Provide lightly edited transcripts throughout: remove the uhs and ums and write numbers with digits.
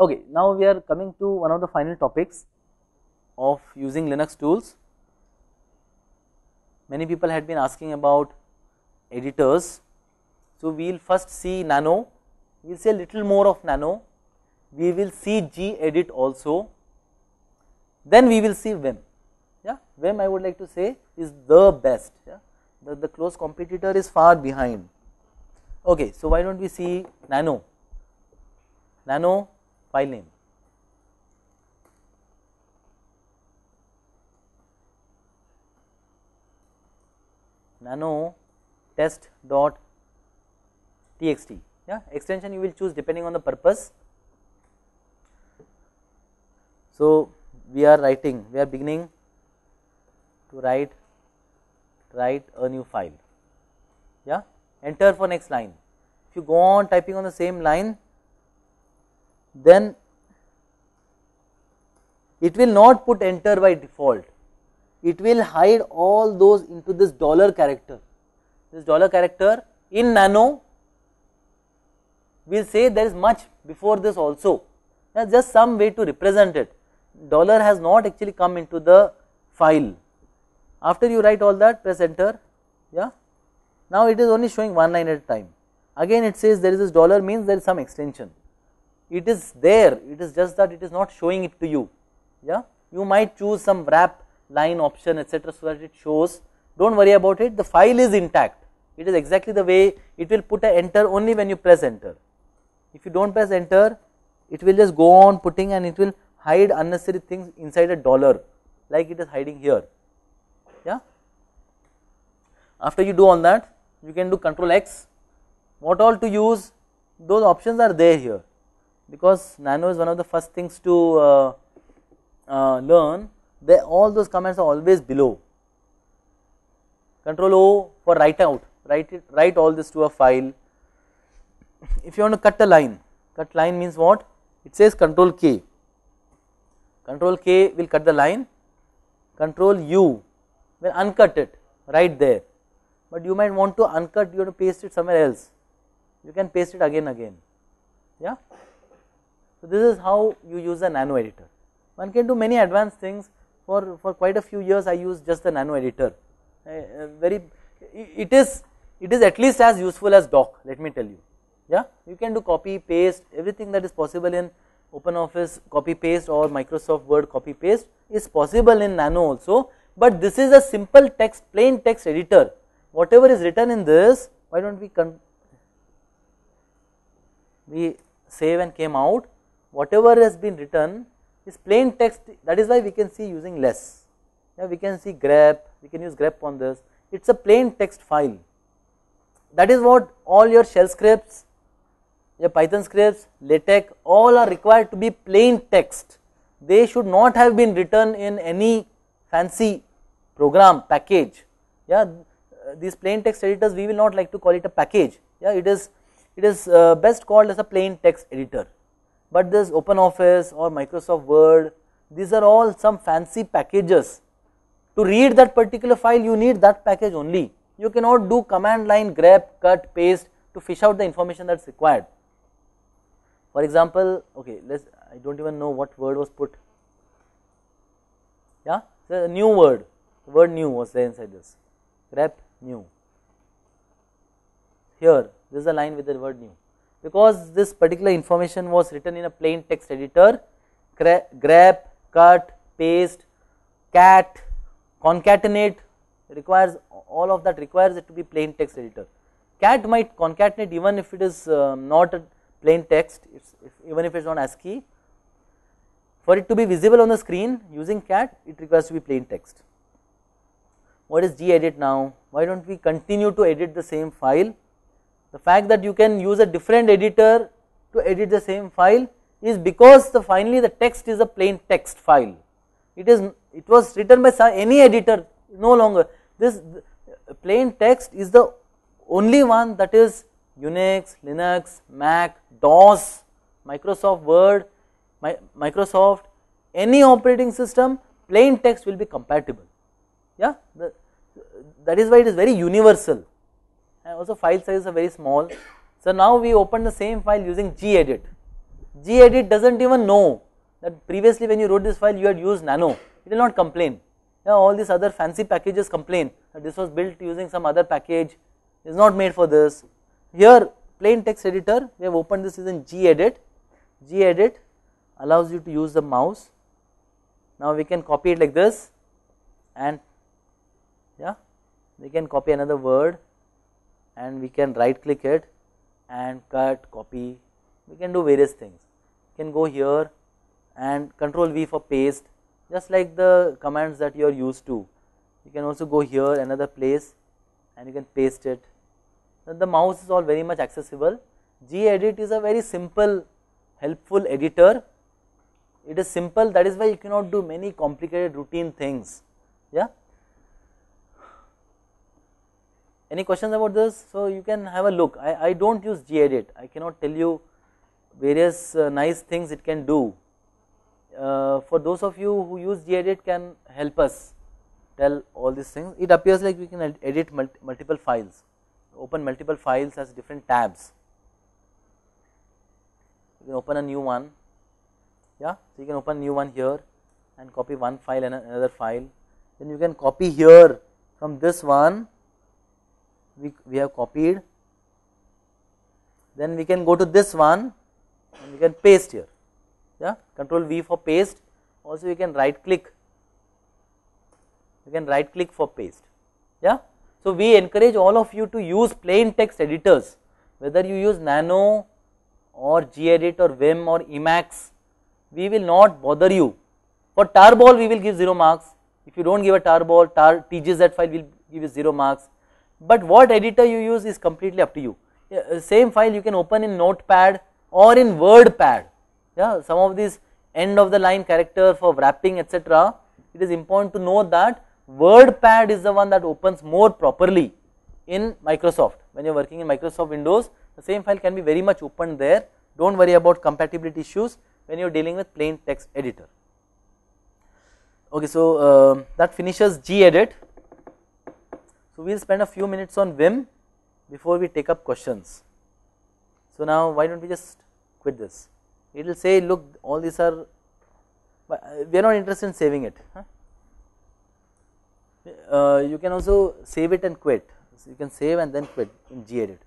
Okay, now we are coming to one of the final topics of using Linux tools. Many people had been asking about editors. So, we will first see Nano, we will see a little more of Nano, we will see gedit also, then we will see Vim. Yeah, Vim I would like to say is the best, yeah? The close competitor is far behind. Okay, so why do not we see Nano? Nano file name. Nano test.txt, yeah, extension you will choose depending on the purpose. So, we are beginning to write a new file, yeah, enter for next line. If you go on typing on the same line, then it will not put enter by default, it will hide all those into this dollar character. This dollar character in Nano we will say there is much before this also, just some way to represent it. Dollar has not actually come into the file. After you write all that, press enter, yeah. Now it is only showing one line at a time. Again it says there is this dollar, means there is some extension. It is there, it is just that it is not showing it to you, yeah. You might choose some wrap line option, etc., so that it shows. Do not worry about it, the file is intact. It is exactly the way it will put a enter only when you press enter. If you do not press enter, it will just go on putting and it will hide unnecessary things inside a dollar, like it is hiding here, yeah. After you do all that, you can do Control X. What all to use, those options are there here, because Nano is one of the first things to learn. All those commands are always below. Control O for write out, write all this to a file. If you want to cut a line, cut line means what? It says Control K. Control K will cut the line, Control U will uncut it right there. But you might want to uncut, you have to paste it somewhere else. You can paste it again, yeah. So this is how you use the Nano editor. One can do many advanced things. For quite a few years I used just the Nano editor. It is at least as useful as doc, let me tell you, yeah. You can do copy paste, everything that is possible in OpenOffice copy paste or Microsoft Word copy paste is possible in Nano also, but this is a simple text, plain text editor. Whatever is written in this, why do not we save and came out, whatever has been written is plain text. That is why we can see using less, yeah. We can see grep, we can use grep on this, it is a plain text file. That is what all your shell scripts, your Python scripts, LaTeX, all are required to be plain text. They should not have been written in any fancy program package, yeah. These plain text editors, we will not like to call it a package, yeah. It is best called as a plain text editor. But this OpenOffice or Microsoft Word, these are all some fancy packages. To read that particular file, you need that package only. You cannot do command line grep, cut, paste to fish out the information that is required. For example, okay, I do not even know what word was put, yeah, the new word, the word new was there inside this, grep new. Here, this is a line with the word new. Because this particular information was written in a plain text editor, grep, cut, paste, cat, concatenate requires, all of that requires it to be plain text editor. Cat might concatenate even if it is not a plain text, even if it is not ASCII. For it to be visible on the screen using cat, it requires to be plain text. What is gedit now? Why do not we continue to edit the same file? The fact that you can use a different editor to edit the same file is because finally the text is a plain text file. It was written by any editor, no longer. This plain text is the only one that is Unix, Linux, Mac, DOS, Microsoft Word, Microsoft, any operating system, plain text will be compatible, yeah. That is why it is very universal. And also file sizes are very small. So now we open the same file using gedit. gedit doesn't even know that previously when you wrote this file you had used Nano, it will not complain. Yeah, all these other fancy packages complain that this was built using some other package, is not made for this. Here plain text editor, we have opened this is in gedit. Gedit allows you to use the mouse. Now we can copy it like this, and yeah, we can copy another word and we can right click it and cut, copy. We can do various things. You can go here and Control V for paste, just like the commands that you are used to. You can also go here another place and you can paste it. The mouse is all very much accessible. Gedit is a very simple, helpful editor. It is simple, that is why you cannot do many complicated routine things. Yeah. Any questions about this? So you can have a look. I don't use gedit. I cannot tell you various nice things it can do. For those of you who use gedit, can help us tell all these things. It appears like we can edit multiple files, open multiple files as different tabs. You can open a new one. Yeah, so you can open a new one here and copy one file and another file. Then you can copy here from this one. We have copied. Then we can go to this one and we can paste here. Yeah, Control V for paste. Also you can right click. You can right click for paste. Yeah. So we encourage all of you to use plain text editors, whether you use Nano or gedit or Vim or Emacs. We will not bother you. For tarball we will give 0 marks. If you don't give a tarball, tgz file will give you 0 marks. But what editor you use is completely up to you. Same file you can open in Notepad or in WordPad. Yeah, some of these end of the line character for wrapping, etc. It is important to know that WordPad is the one that opens more properly in Microsoft. When you are working in Microsoft Windows, the same file can be very much opened there. Don't worry about compatibility issues when you are dealing with plain text editor. Okay, so that finishes gedit. So we will spend a few minutes on Vim before we take up questions. So now why don't we just quit this? It will say, look, all these are, we are not interested in saving it. Huh? You can also save it and quit. So you can save and then quit in gedit.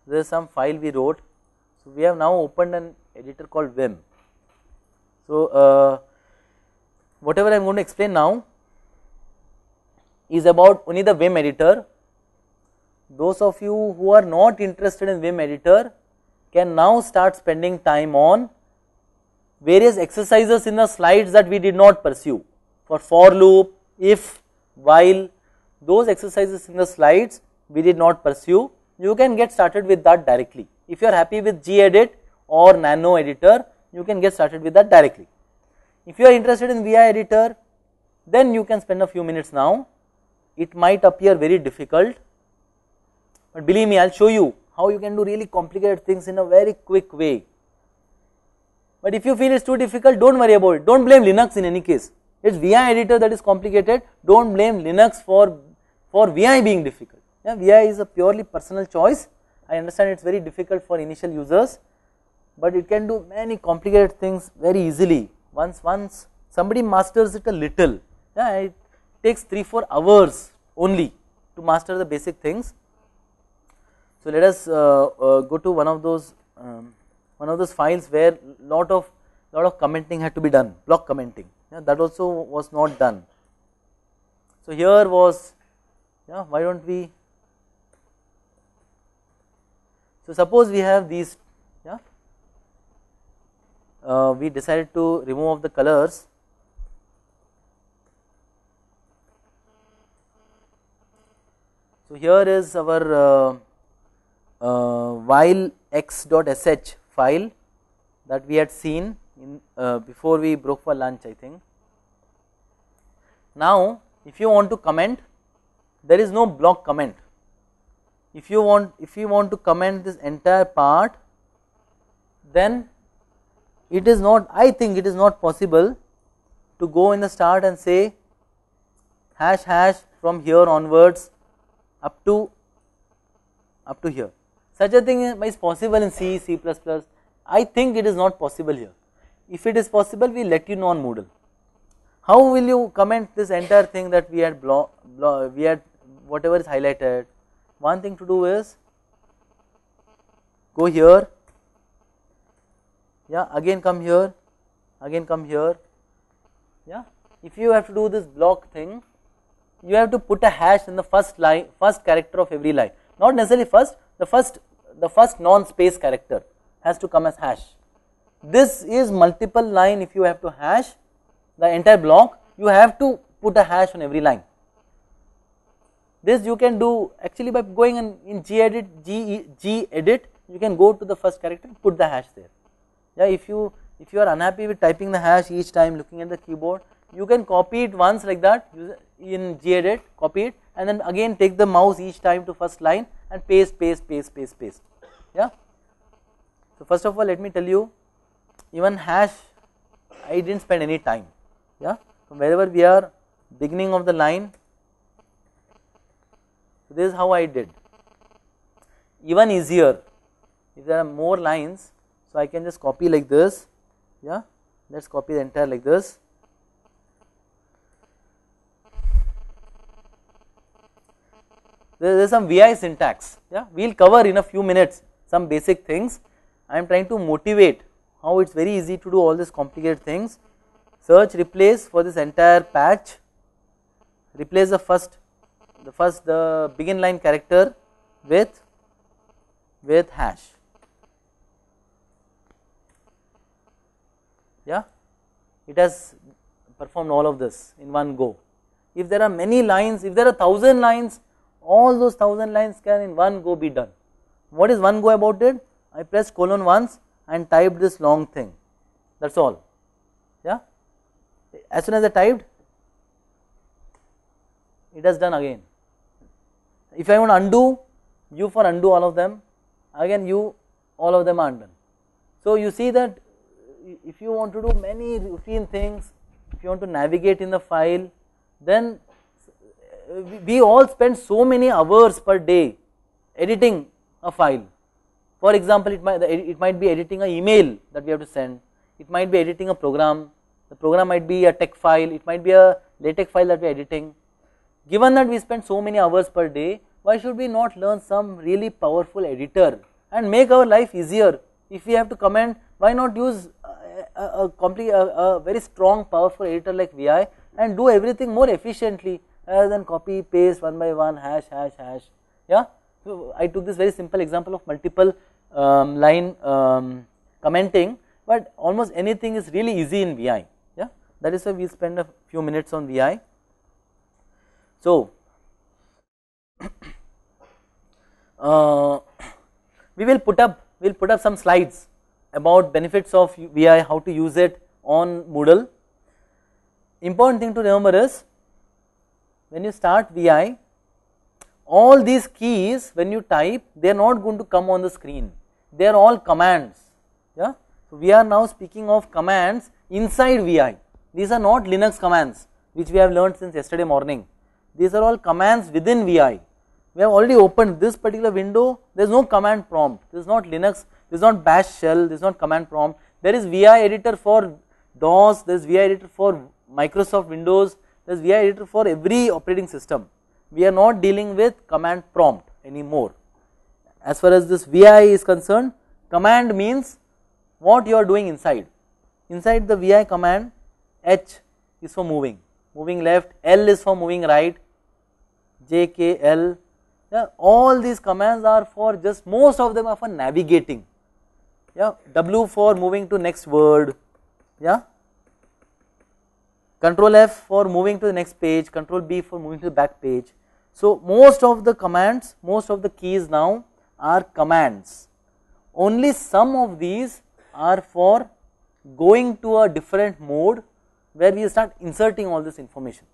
There is some file we wrote. So we have now opened an editor called Vim. So whatever I am going to explain now is about only the Vim editor. Those of you who are not interested in Vim editor can now start spending time on various exercises in the slides that we did not pursue. For loop, if, while, those exercises in the slides we did not pursue. You can get started with that directly. If you are happy with gedit or Nano editor, you can get started with that directly. If you are interested in VI editor, then you can spend a few minutes now. It might appear very difficult, but believe me, I will show you how you can do really complicated things in a very quick way. But if you feel it is too difficult, don't worry about it. Don't blame Linux in any case. It is VI editor that is complicated. Don't blame Linux for VI being difficult. Yeah, VI is a purely personal choice. I understand it is very difficult for initial users, but it can do many complicated things very easily. Once somebody masters it a little, yeah, it takes 3-4 hours only to master the basic things. So let us go to one of those files where lot of commenting had to be done, block commenting. Yeah, that also was not done. So here was, yeah, why don't we? So suppose we have these, yeah, we decided to remove the colors. So here is our while x.sh file that we had seen in before we broke for lunch, I think. Now if you want to comment, there is no block comment. If you want to comment this entire part, then it is not, I think it is not possible to go in the start and say ## from here onwards up to here. such a thing is possible in C, C++. I think it is not possible here. If it is possible, we will let you know on Moodle. How will you comment this entire thing that we had we had whatever is highlighted? One thing to do is go here, yeah, again come here, again come here, yeah. If you have to do this block thing, you have to put a hash in the first line, first character of every line. Not necessarily first, the first non-space character has to come as hash. This is multiple line. If you have to hash the entire block, you have to put a hash on every line. This you can do actually by going in gedit, you can go to the first character and put the hash there. Yeah, if you are unhappy with typing the hash each time looking at the keyboard, you can copy it once like that in gedit, copy it, and then again take the mouse each time to first line and paste. Yeah. So first of all, let me tell you, even hash I didn't spend any time. Yeah. So wherever we are, beginning of the line, so this is how I did. Even easier, if there are more lines, so I can just copy like this. Yeah, let's copy the entire like this. There is some VI syntax. Yeah, we will cover in a few minutes some basic things. I am trying to motivate how it's very easy to do all these complicated things. Search replace for this entire patch. Replace the begin line character with hash. Yeah, it has performed all of this in one go. If there are many lines, if there are 1000 lines, all those 1000 lines can in one go be done. What is one go about it? I pressed colon once and typed this long thing, that is all. Yeah, as soon as I typed, it has done again. If I want to undo, U for undo all of them, again U, all of them are undone. So you see that if you want to do many routine things, if you want to navigate in the file, then we all spend so many hours per day editing a file. For example, it might be editing an email that we have to send, it might be editing a program, the program might be a text file, it might be a LaTeX file that we are editing. Given that we spend so many hours per day, why should we not learn some really powerful editor and make our life easier? If we have to comment, why not use a very strong powerful editor like VI and do everything more efficiently rather than copy paste one by one, hash. Yeah, so I took this very simple example of multiple line commenting, but almost anything is really easy in VI. Yeah, that is why we spend a few minutes on VI. So we will put up some slides about benefits of VI, how to use it on Moodle. Important thing to remember is, when you start VI, all these keys when you type, they are not going to come on the screen, they are all commands. Yeah, so we are now speaking of commands inside VI. These are not Linux commands which we have learned since yesterday morning. These are all commands within VI. We have already opened this particular window, there is no command prompt, this is not Linux, this is not bash shell, this is not command prompt. There is VI editor for DOS, there is VI editor for Microsoft Windows, there is VI editor for every operating system. We are not dealing with command prompt anymore. As far as this VI is concerned, command means what you are doing inside. Inside the VI command, H is for moving left, L is for moving right, J, K, L. Yeah, all these commands are for just, most of them are for navigating. Yeah, W for moving to next word. Yeah, Control F for moving to the next page, Control B for moving to the back page. So most of the commands, most of the keys now are commands. Only some of these are for going to a different mode where we start inserting all this information.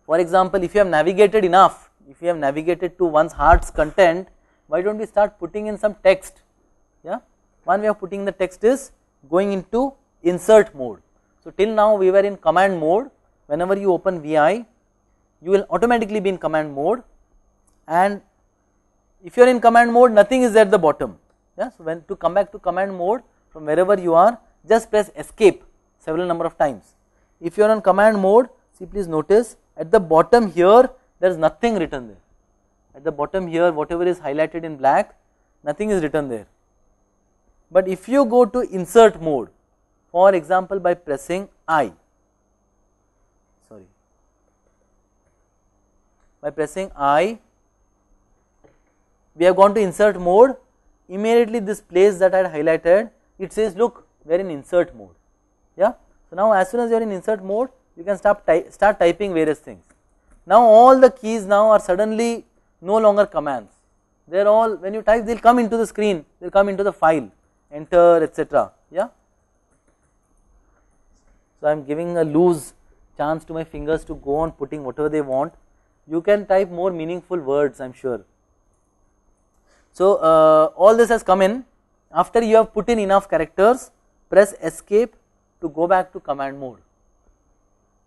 For example, if you have navigated enough, if you have navigated to one's heart's content, why don't we start putting in some text? Yeah, one way of putting the text is going into insert mode. So till now we were in command mode. Whenever you open VI, you will automatically be in command mode, and if you are in command mode, nothing is at the bottom. Yeah, so when to come back to command mode from wherever you are, just press escape several number of times. If you are on command mode, see, please notice at the bottom here there is nothing written there. At the bottom here, whatever is highlighted in black, nothing is written there. But if you go to insert mode, for example by pressing I, by pressing I, we have gone to insert mode, immediately this place that I had highlighted, it says look, we are in insert mode. Yeah. So now as soon as you are in insert mode, you can start typing various things. Now all the keys now are suddenly no longer commands. They are all, when you type, they will come into the screen, they will come into the file, enter, etc. Yeah. So I am giving a loose chance to my fingers to go on putting whatever they want. You can type more meaningful words, I am sure. So all this has come in. After you have put in enough characters, press escape to go back to command mode.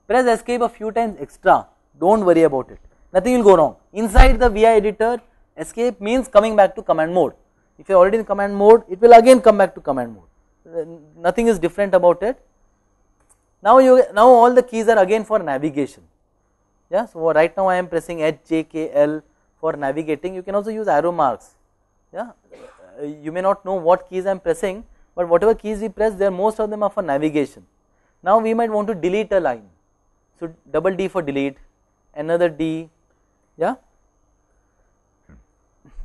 Press escape a few times extra, don't worry about it, nothing will go wrong. Inside the VI editor, escape means coming back to command mode. If you are already in command mode, it will again come back to command mode, nothing is different about it. Now all the keys are again for navigation. Yeah, so right now I am pressing H, J, K, L for navigating. You can also use arrow marks. Yeah, you may not know what keys I am pressing, but whatever keys we press, there most of them are for navigation. Now we might want to delete a line, so double D for delete, another D. Yeah,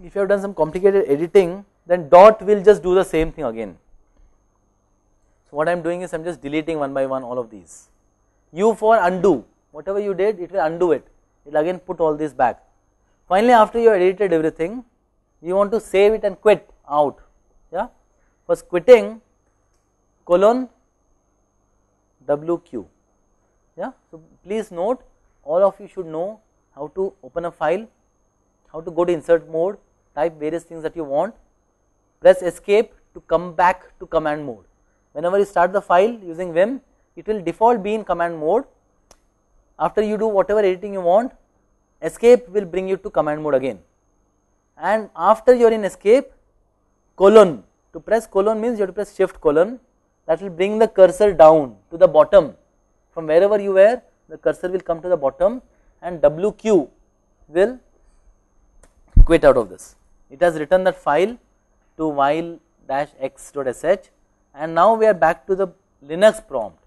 if you have done some complicated editing, then dot will just do the same thing again. So what I am doing is I am just deleting one by one all of these. U for undo, whatever you did, it will undo it, it will again put all this back. Finally, after you have edited everything, you want to save it and quit out. Yeah, first quitting, colon WQ. Yeah, so please note, all of you should know how to open a file, how to go to insert mode, type various things that you want, press escape to come back to command mode. Whenever you start the file using Vim, it will default be in command mode. After you do whatever editing you want, escape will bring you to command mode again. And after you are in escape, colon, to press colon means you have to press shift colon, that will bring the cursor down to the bottom. From wherever you were, the cursor will come to the bottom, and WQ will quit out of this. It has written that file to while-x.sh, and now we are back to the Linux prompt.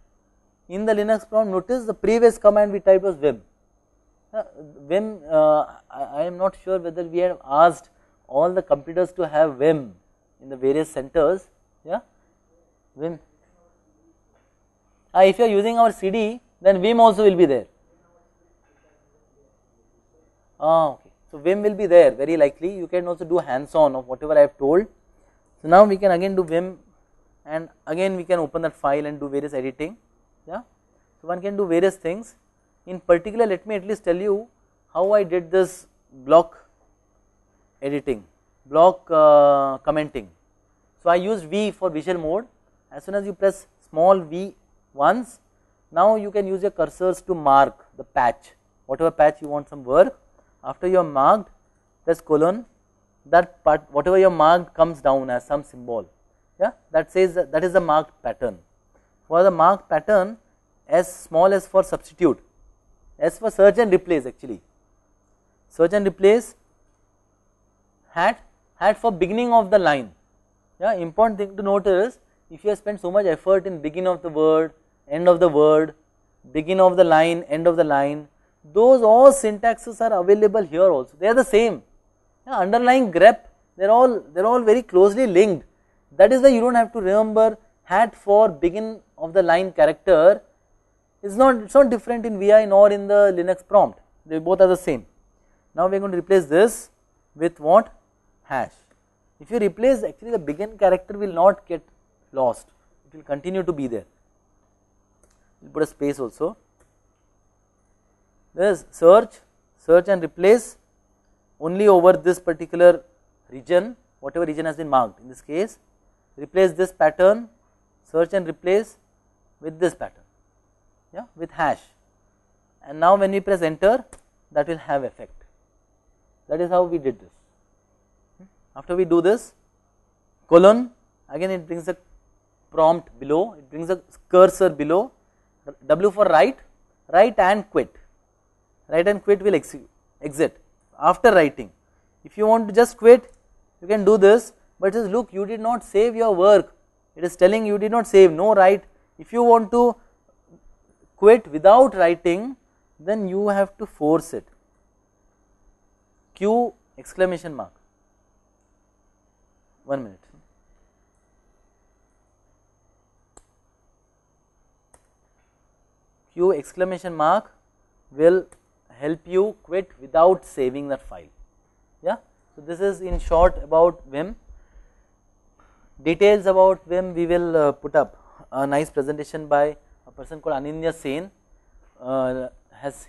In the Linux prompt, notice the previous command we typed was Vim. Vim, I am not sure whether we have asked all the computers to have Vim in the various centers. Yeah, Vim. If you are using our CD, then Vim also will be there. Okay. So Vim will be there very likely. You can also do hands-on of whatever I have told. So now we can again do Vim, and again we can open that file and do various editing. Yeah, so one can do various things. In particular, let me at least tell you how I did this block editing, block commenting. So I used V for visual mode. As soon as you press small v once, now you can use your cursors to mark the patch, whatever patch you want some work. After you have marked, press colon, that part whatever you have marked comes down as some symbol. Yeah, that says that is the marked pattern. For the marked pattern, S, small s for substitute, S for search and replace actually. Search and replace, hat for beginning of the line. Yeah, important thing to note is, if you have spent so much effort in beginning of the word, end of the word, beginning of the line, end of the line, those all syntaxes are available here also. They are the same. Yeah, underlying grep, they're all very closely linked. That is why you don't have to remember hat for begin of the line character. It's not different in VI nor in the Linux prompt. They both are the same. Now we are going to replace this with what? Hash. If you replace, actually the begin character will not get lost. It will continue to be there. We'll put a space also. There is search and replace only over this particular region, whatever region has been marked. In this case, replace this pattern, search and replace with this pattern. Yeah, with hash, and now when we press enter, that will have effect. That is how we did this. After we do this, colon, again it brings a prompt below, it brings a cursor below, W for write, write and quit. Write and quit will exit after writing. If you want to just quit, you can do this, but it says look, you did not save your work, it is telling you did not save, no write. If you want to quit without writing, then you have to force it. Q exclamation mark. 1 minute. Q exclamation mark will help you quit without saving that file. Yeah. So this is in short about Vim. Details about Vim we will put up. A nice presentation by a person called Anindya Sen.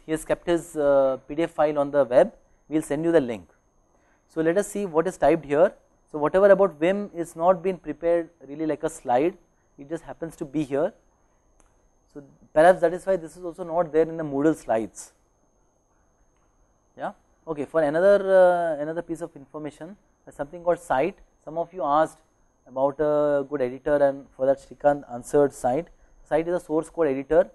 He has kept his PDF file on the web. We will send you the link. So let us see what is typed here. So whatever about Vim is not been prepared really like a slide. It just happens to be here. So perhaps that is why this is also not there in the Moodle slides. Yeah. Okay. For another piece of information, there's something called Site. Some of you asked about a good editor, and for that Shrikant answered Site. Site is a source code editor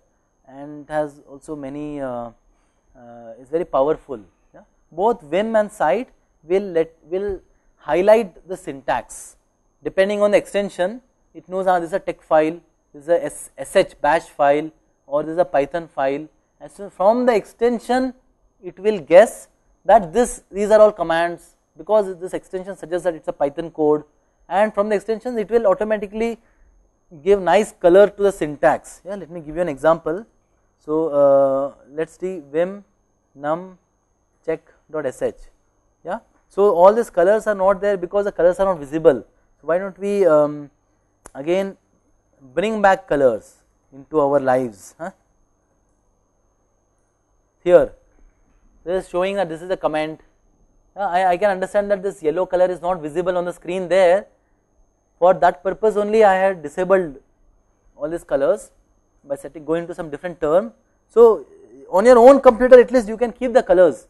and has also many. Is very powerful. Yeah. Both Vim and Site will highlight the syntax. Depending on the extension, it knows this is a tex file, this is a sh bash file, or this is a Python file. And so from the extension, it will guess that these are all commands, because this extension suggests that it's a Python code, and from the extensions it will automatically give nice color to the syntax. Yeah, let me give you an example. So let's see vim num check.sh. Yeah, so all these colors are not there because the colors are not visible. So why don't we again bring back colors into our lives? Here, this is showing that this is a comment. I can understand that this yellow color is not visible on the screen there. For that purpose only I had disabled all these colors by going to some different term. So on your own computer at least you can keep the colors,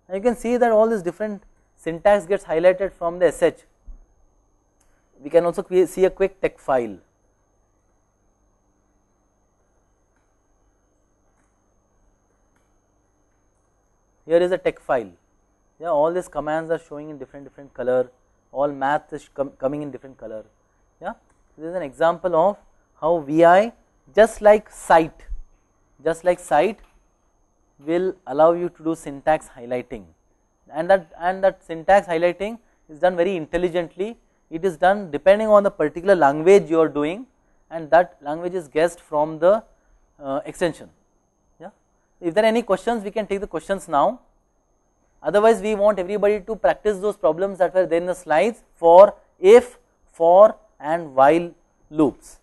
and you can see that all this different syntax gets highlighted from the sh. We can also see a quick text file. Here is a text file. Yeah, all these commands are showing in different color. All math is coming in different color. Yeah, this is an example of how VI, just like Site will allow you to do syntax highlighting, and that syntax highlighting is done very intelligently. It is done depending on the particular language you are doing, and that language is guessed from the extension. Yeah, if there are any questions, we can take the questions now. Otherwise, we want everybody to practice those problems that were there in the slides for if, for, and while loops.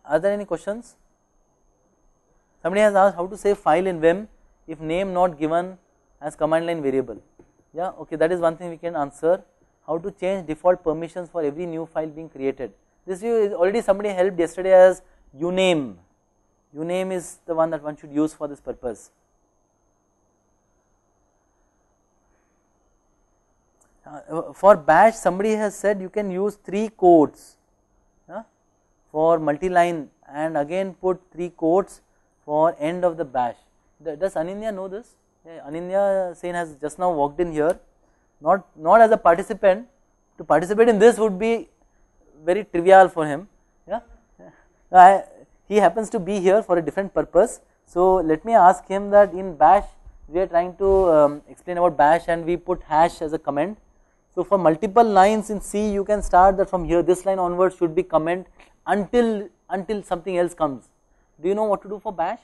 Are there any questions? Somebody has asked how to save file in Vim if name not given as command line variable. Yeah, okay, that is one thing we can answer. How to change default permissions for every new file being created. This is already somebody helped yesterday as uname. Uname is the one that one should use for this purpose. For bash, somebody has said you can use 3 quotes for multi-line, and again put 3 quotes for end of the bash. Does Anindya know this? Yeah, Anindya Sen has just now walked in here, not as a participant. To participate in this would be very trivial for him. Yeah, he happens to be here for a different purpose. So let me ask him that in bash we are trying to explain about bash, and we put hash as a comment. So for multiple lines in C, you can start that from here, this line onwards should be comment until something else comes. Do you know what to do for bash?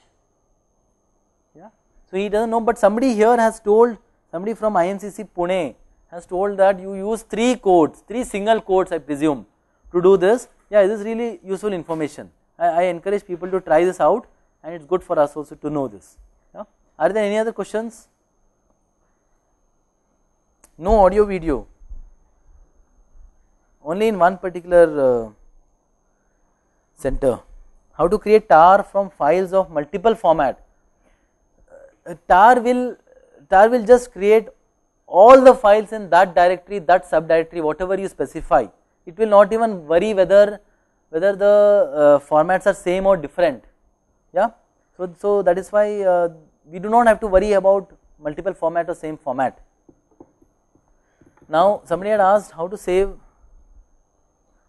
Yeah. So he doesn't know, but somebody here has told, somebody from IMCC Pune has told that you use 3 quotes, 3 single quotes I presume to do this. Yeah, this is really useful information. I encourage people to try this out, and it's good for us also to know this. Yeah. Are there any other questions? No audio video. Only in one particular center. How to create tar from files of multiple format. Tar will just create all the files in that directory, that subdirectory, whatever you specify. It will not even worry whether the formats are same or different. Yeah. So that is why we do not have to worry about multiple format or same format. Now somebody had asked how to save,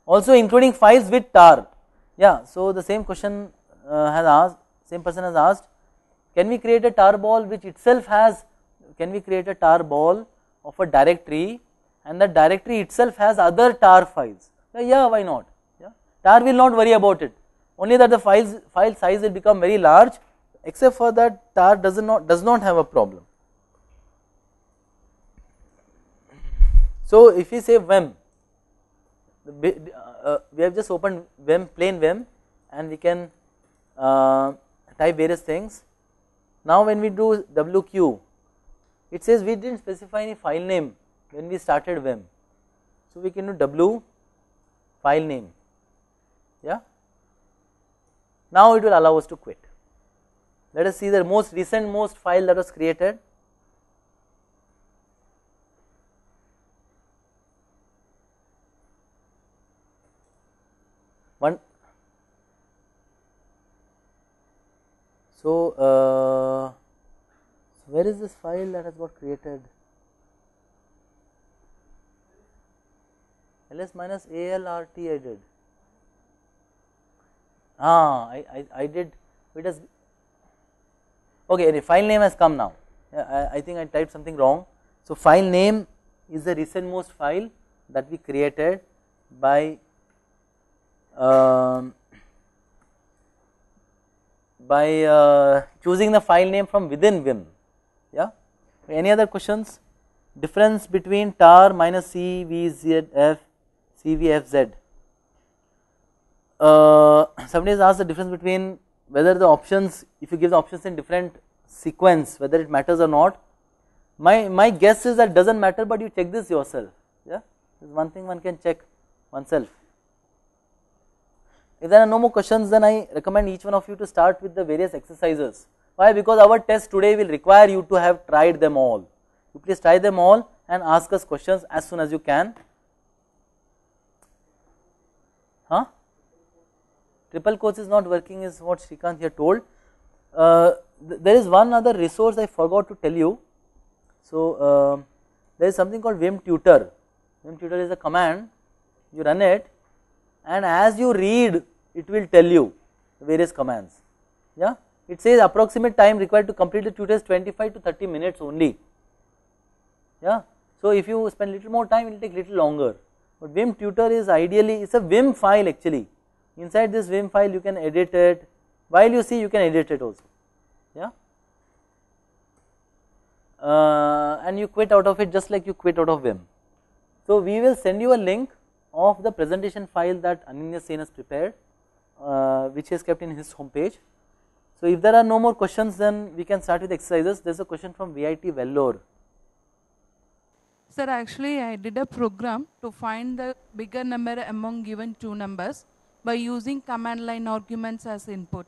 also including files with tar. Yeah, so the same question has asked, same person has asked, can we create a tarball which itself has, can we create a tarball of a directory and the directory itself has other tar files? Yeah, why not? Yeah, tar will not worry about it, only that the file size will become very large, except for that tar does not have a problem. So if we say vim, we have just opened vim, plain vim, and we can type various things. Now when we do wq, it says we didn't specify any file name when we started vim, so we can do w file name. Yeah, now it will allow us to quit. Let us see the most file that was created. So where is this file that has got created? ls-alrt I did. I did. It has. Okay, the file name has come now. I think I typed something wrong. So file name is the recentmost file that we created by choosing the file name from within vim. Yeah. Any other questions? Difference between tar minus cvzf cvfz. Somebody has asked the difference between whether the options, if you give the options in different sequence, whether it matters or not. My guess is that doesn't matter, but you check this yourself. Yeah, this is one thing one can check oneself. If there are no more questions, then I recommend each one of you to start with the various exercises. Why? Because our test today will require you to have tried them all. You please try them all and ask us questions as soon as you can. Huh? Triple quotes is not working is what Srikanth here told. There is one other resource I forgot to tell you. So there is something called Vim Tutor. Vim Tutor is a command, you run it, and as you read it will tell you the various commands. Yeah, it says approximate time required to complete the tutor is 25 to 30 minutes only. Yeah, so if you spend little more time, it will take little longer. But Vim Tutor is ideally, it's a Vim file actually. Inside this Vim file you can edit it. While you see, you can edit it also. Yeah, and you quit out of it just like you quit out of Vim. So we will send you a link of the presentation file that Ananya Sen has prepared, which is kept in his home page. So if there are no more questions, then we can start with exercises. There is a question from VIT Vellore. Sir, actually I did a program to find the bigger number among given two numbers by using command line arguments as input.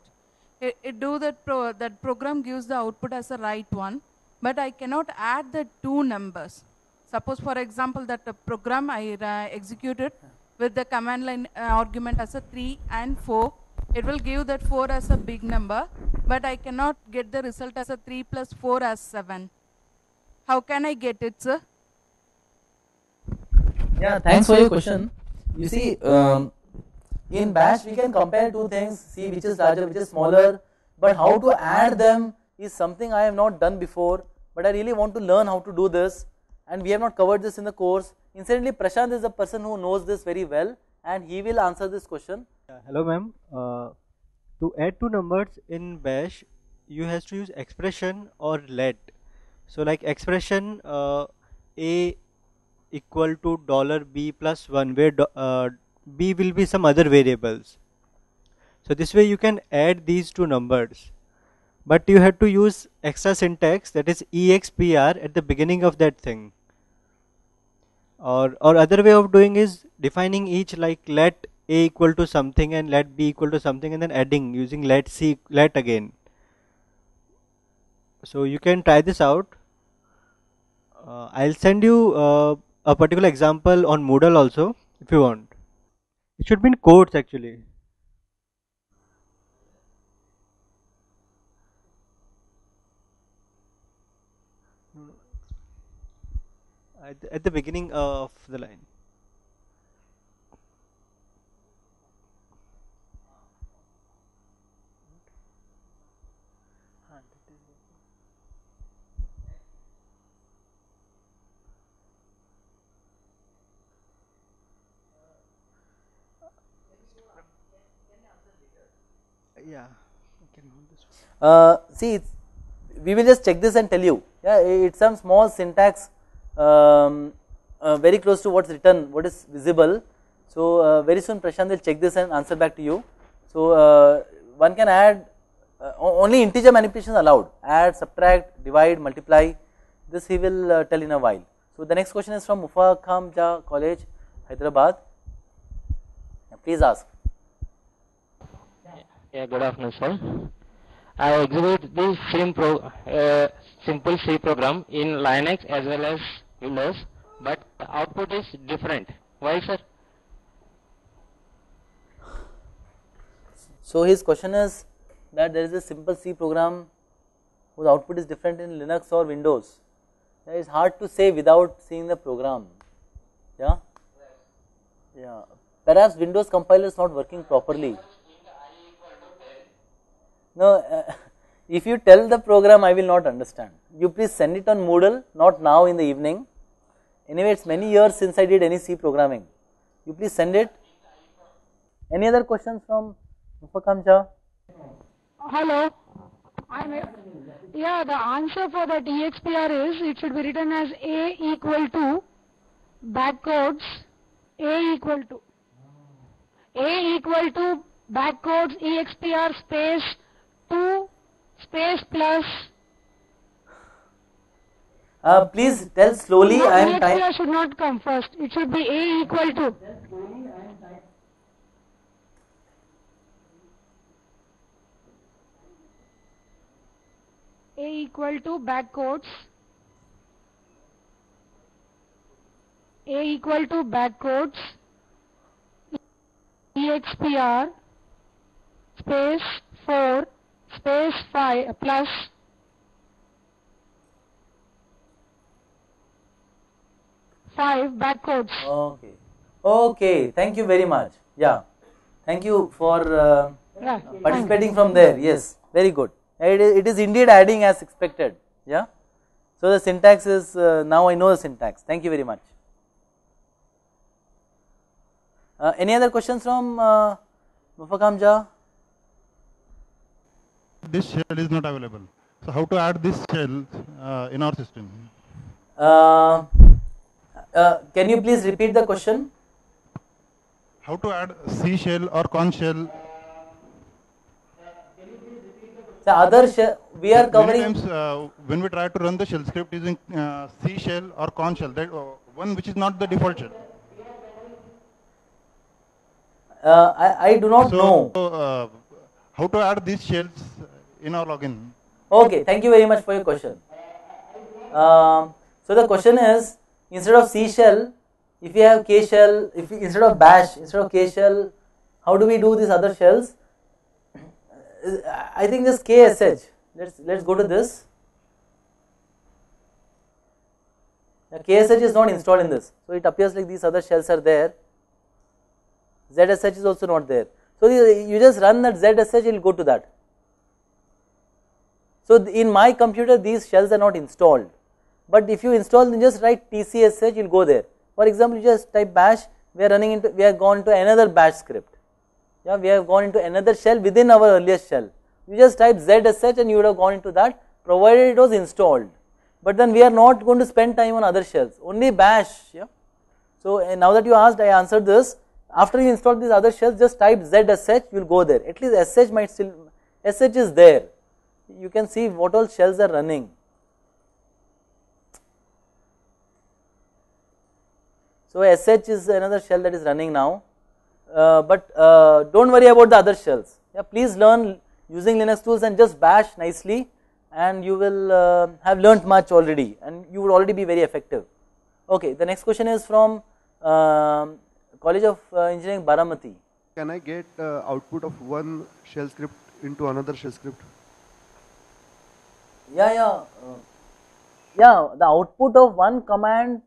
It do that that program gives the output as a right one, but I cannot add the two numbers. Suppose for example that the program I executed with the command line argument as a 3 and 4, it will give that 4 as a big number, but I cannot get the result as a 3 plus 4 as 7. How can I get it, sir? Yeah, thanks for your question. You see, in Bash we can compare two things, see which is larger, which is smaller, but how to add them is something I have not done before, but I really want to learn how to do this, and we have not covered this in the course. Incidentally, Prashant is a person who knows this very well, and he will answer this question. Hello ma'am, to add two numbers in Bash you have to use expression or let. So like expression a equal to $b plus 1, where b will be some other variables. So this way you can add these two numbers, but you have to use extra syntax, that is expr at the beginning of that thing. Or other way of doing is defining each, like let a equal to something and let b equal to something, and then adding using let c let again. So you can try this out. I'll send you a particular example on Moodle also if you want. It should be in codes actually. At the beginning of the line. Yeah. See, we will just check this and tell you. Yeah, it's some small syntax very close to what's written, what is visible. So very soon Prashant will check this and answer back to you. So one can add only integer manipulations allowed, add, subtract, divide, multiply. This he will tell in a while. So the next question is from Mufakhamja College, Hyderabad. Please ask. Yeah, good afternoon, sir. I execute this simple C program in Linux as well as Windows, but the output is different. Why, sir? So his question is that there is a simple C program whose output is different in Linux or Windows. It is hard to say without seeing the program. Yeah? Yeah. Perhaps Windows compiler is not working properly. No, if you tell the program, I will not understand. You please send it on Moodle, not now in the evening. Anyway, it's many years since I did any C programming. You please send it. Any other questions from Mufakhamja? Hello. Yeah, the answer for that EXPR is it should be written as A equal to backcodes A equal to backcodes EXPR space 2 space plus. Please tell slowly. No, I am EXPR should not come first. It should be A equal to. A equal to backcodes EXPR space 4 space 5 plus backcodes. Okay. Okay. Thank you very much. Yeah. Thank you for participating from there. Yes. Very good. It is indeed adding as expected. Yeah. So the syntax is now I know the syntax. Thank you very much. Any other questions from Mufakhamja? This shell is not available. So how to add this shell in our system? Can you please repeat the question? How to add C shell or con shell? The other shell we are covering. Many times when we try to run the shell script using C shell or con shell, that one which is not the default shell. I do not know. So how to add these shells in our login? Okay, thank you very much for your question. So the question is, instead of C shell, if you have K shell, instead of bash, instead of K shell, how do we do these other shells? I think this KSH. Let's go to this. KSH is not installed in this, so it appears like these other shells are there. ZSH is also not there. So you just run that ZSH, it will go to that. So in my computer, these shells are not installed. But if you install, then just write TCSH, you will go there. For example, you just type bash. We have gone to another bash script. Yeah, we have gone into another shell within our earliest shell. You just type ZSH and you would have gone into that, provided it was installed. But then we are not going to spend time on other shells, only bash. Yeah. So now that you asked, I answered this. After you install these other shells, just type ZSH, you will go there. At least SH might still, SH is there. You can see what all shells are running. So SH is another shell that is running now. But don't worry about the other shells. Yeah, please learn using Linux tools and just bash nicely and you will have learnt much already and you would already be very effective. Okay, the next question is from College of Engineering Baramati. Can I get output of one shell script into another shell script? Yeah, the output of one command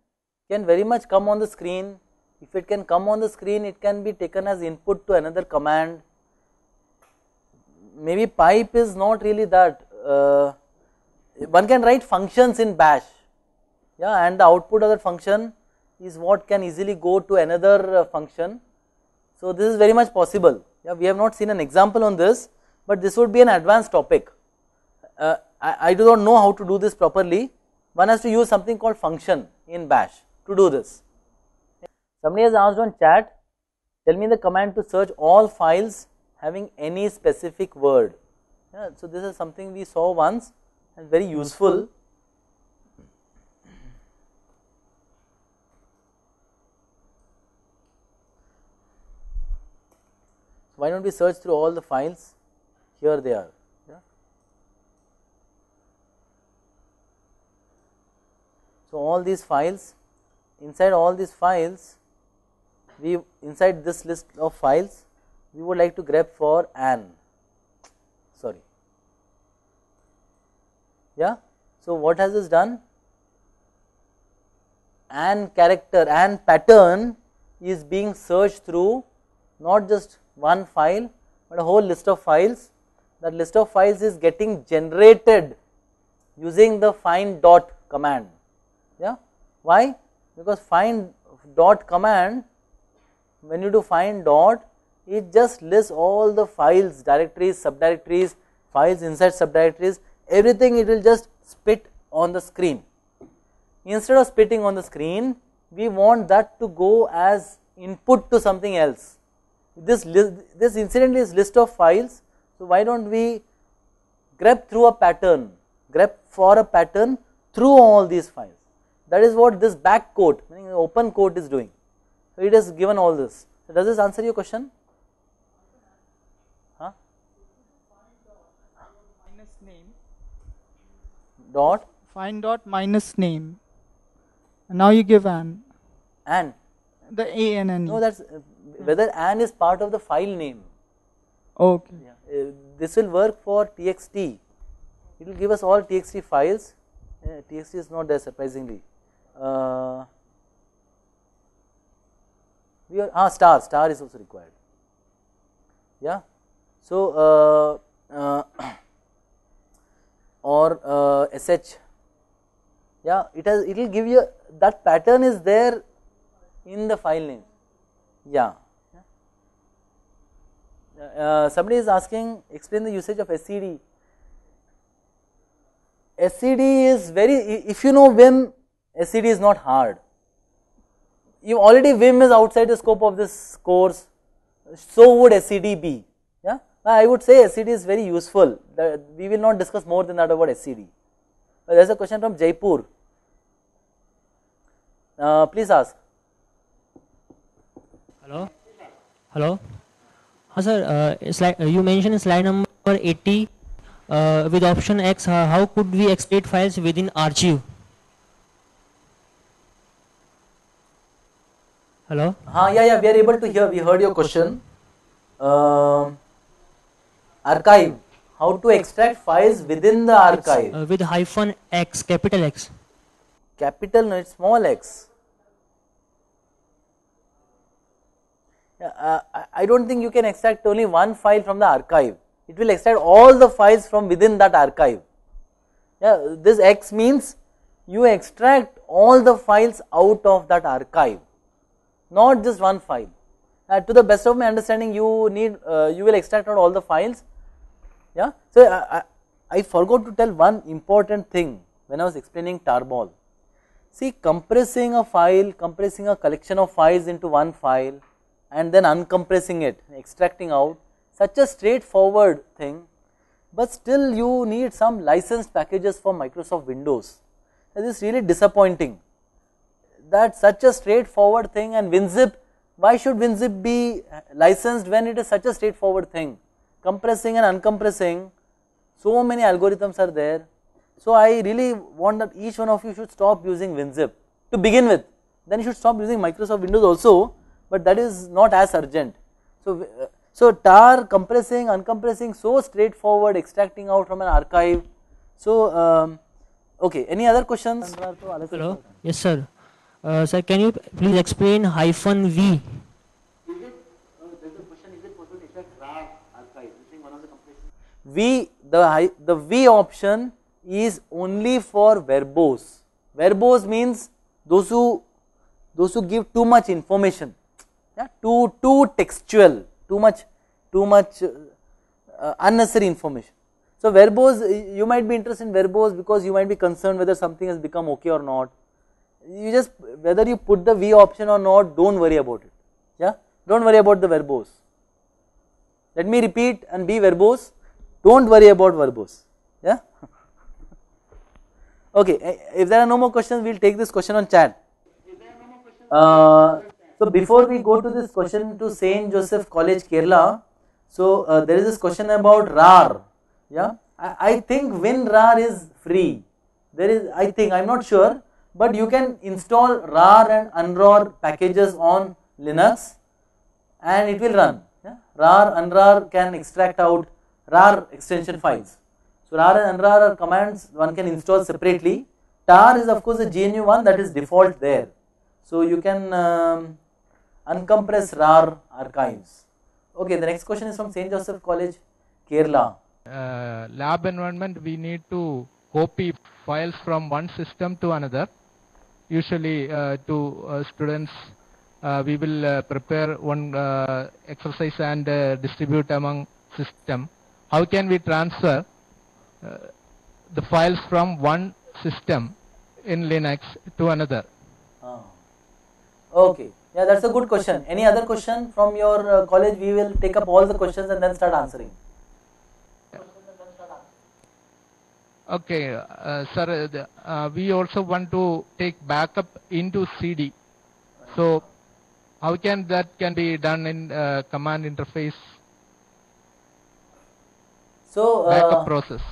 can very much come on the screen. If it can come on the screen, it can be taken as input to another command. Maybe pipe is not really that. One can write functions in bash, yeah, and the output of that function is what can easily go to another function. So this is very much possible. Yeah, we have not seen an example on this, but this would be an advanced topic. I do not know how to do this properly. One has to use something called function in bash to do this. Somebody has asked on chat, tell me the command to search all files having any specific word. Yeah, so this is something we saw once and very useful. Why don't we search through all the files? Here they are. Yeah. So all these files, inside all these files, inside this list of files, we would like to grep for an. Sorry. Yeah. So what has this done? An character, an pattern is being searched through not just one file, but a whole list of files. That list of files is getting generated using the find dot command. Yeah. Why? Because find dot command, when you do find dot, it just lists all the files, directories, subdirectories, files inside subdirectories, everything it will just spit on the screen. Instead of spitting on the screen, we want that to go as input to something else. This incidentally is list of files, so why don't we grep through a pattern, grep for a pattern through all these files. That is what this back quote, meaning open quote, is doing. So it has given all this. So does this answer your question? Huh? Minus name. Dot. Find dot minus name. And now you give an. An. The A N N E. No, that's whether an is part of the file name. Okay. Yeah. This will work for txt. It will give us all txt files. Txt is not there surprisingly. Star is also required. Yeah. So or sh. Yeah, it will give you that pattern is there in the file name. Yeah. Somebody is asking, explain the usage of SCD. SCD is very, if you know Vim, SCD is not hard. You already Vim is outside the scope of this course, so would SCD be. Yeah, I would say SCD is very useful. We will not discuss more than that about SCD. There is a question from Jaipur. Please ask. Hello. Sir, you mentioned in slide number 80 with option X, how could we export files within archive? Hello? Yeah, we are able to hear. We heard your question. Archive. How to extract files within the archive? With hyphen X, capital X. Capital, no, it's small x. I don't think you can extract only one file from the archive. It will extract all the files from within that archive. Yeah, this X means you extract all the files out of that archive, not just one file. To the best of my understanding, you will extract out all the files. Yeah. So I forgot to tell one important thing when I was explaining tarball. See, compressing a file, compressing a collection of files into one file, and then uncompressing it, extracting out, such a straightforward thing, but still you need some licensed packages for Microsoft Windows. This is really disappointing that such a straightforward thing, and WinZip, why should WinZip be licensed when it is such a straightforward thing? Compressing and uncompressing, so many algorithms are there, So I really want that each one of you should stop using WinZip to begin with. Then you should stop using Microsoft Windows also, but that is not as urgent. So tar compressing, uncompressing, so straightforward, extracting out from an archive. So okay, any other questions? Hello. Yes, sir. Sir, can you please explain -v? The V option is only for verbose. Verbose means those who give too much information, yeah, too textual, too much unnecessary information. So verbose, you might be interested in verbose because you might be concerned whether something has become okay or not. You just, whether you put the V option or not, don't worry about it. Yeah, don't worry about the verbose. Let me repeat and be verbose. Don't worry about verbose. Yeah. Okay. If there are no more questions, we'll take this question on chat. So before we go to this question to Saint Joseph College, Kerala, so there is this question about RAR. Yeah, I think WinRAR is free. There is, I think, I'm not sure, but you can install RAR and UNRAR packages on Linux, and it will run. Yeah? RAR, UNRAR can extract out RAR extension files. So RAR and UNRAR are commands one can install separately. tar is of course a GNU one that is default there. So you can uncompress RAR archives. Okay, the next question is from St. Joseph College, Kerala. Lab environment, we need to copy files from one system to another. Usually to students, we will prepare one exercise and distribute among system. How can we transfer the files from one system in Linux to another? Okay, yeah, that's a good question. Any other question from your college? We will take up all the questions and then start answering. Okay, sir, we also want to take backup into CD. So how can that be done in command interface? So backup process.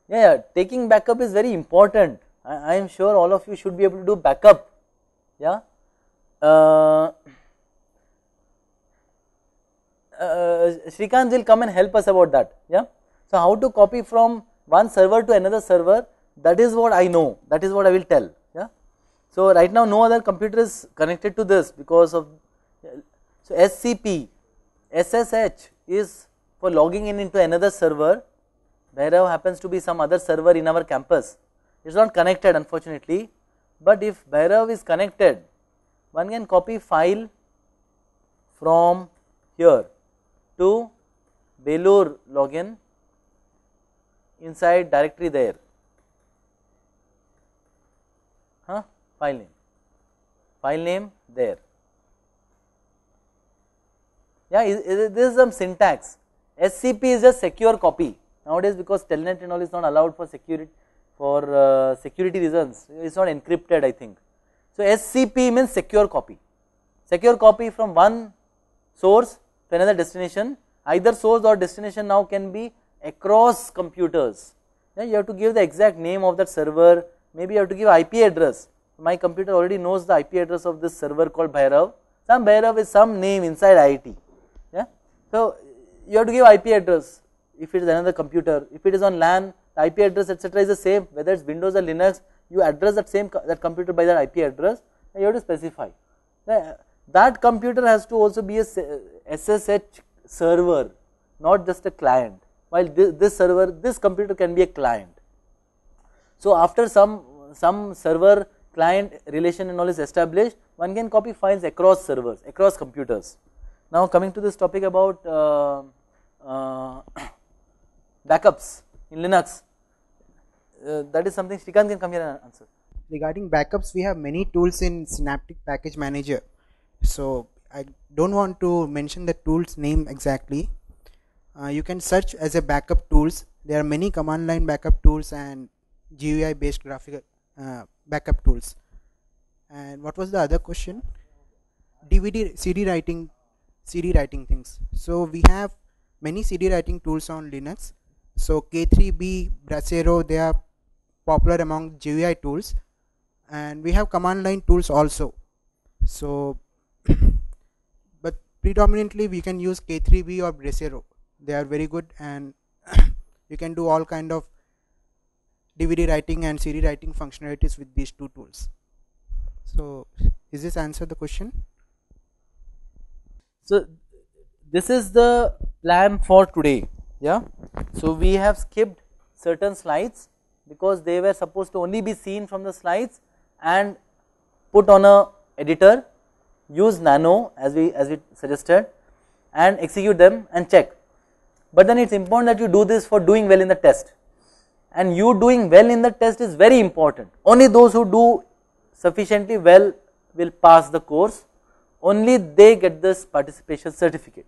Yeah, taking backup is very important. I am sure all of you should be able to do backup. Yeah. Shrikant will come and help us about that. Yeah. So how to copy from one server to another server, that is what I know, that is what I will tell. Yeah. So right now no other computer is connected to this because of, so SCP, SSH is for logging in into another server. Bhairav happens to be some other server in our campus. It is not connected unfortunately, but if Bhairav is connected, one can copy file from here to Belur login inside directory there, file name there. Yeah, this is some syntax. SCP is a secure copy nowadays because telnet and all is not allowed for security reasons. It is not encrypted, I think. So SCP means secure copy from one source to another destination. Either source or destination now can be across computers. Yeah, you have to give the exact name of that server, maybe you have to give IP address. My computer already knows the IP address of this server called Bhairav. Some Bhairav is some name inside IIT. Yeah, so you have to give IP address if it is another computer. If it is on LAN, the IP address etc. is the same, whether it's Windows or Linux, you address that computer by that IP address, and you have to specify. That computer has to also be a SSH server, not just a client. While this computer can be a client. So after some server client relation and all is established, one can copy files across servers, across computers. Now coming to this topic about backups in Linux, that is something Shrikant can come here and answer. Regarding backups, we have many tools in Synaptic Package Manager. So I don't want to mention the tool's name exactly. You can search as a backup tools. There are many command line backup tools and GUI based graphical backup tools. And what was the other question? CD writing things. So we have many CD writing tools on Linux. So K3B, Brasero, they are popular among GUI tools, and we have command line tools also. So but predominantly we can use K3B or Brasero. They are very good, and you can do all kind of DVD writing and CD writing functionalities with these two tools. So is this answer the question? So this is the plan for today. Yeah. So we have skipped certain slides because they were supposed to only be seen from the slides and put on a editor, use Nano as we suggested, and execute them and check. But then it's important that you do this for doing well in the test, and you doing well in the test is very important. Only those who do sufficiently well will pass the course, only they get this participation certificate.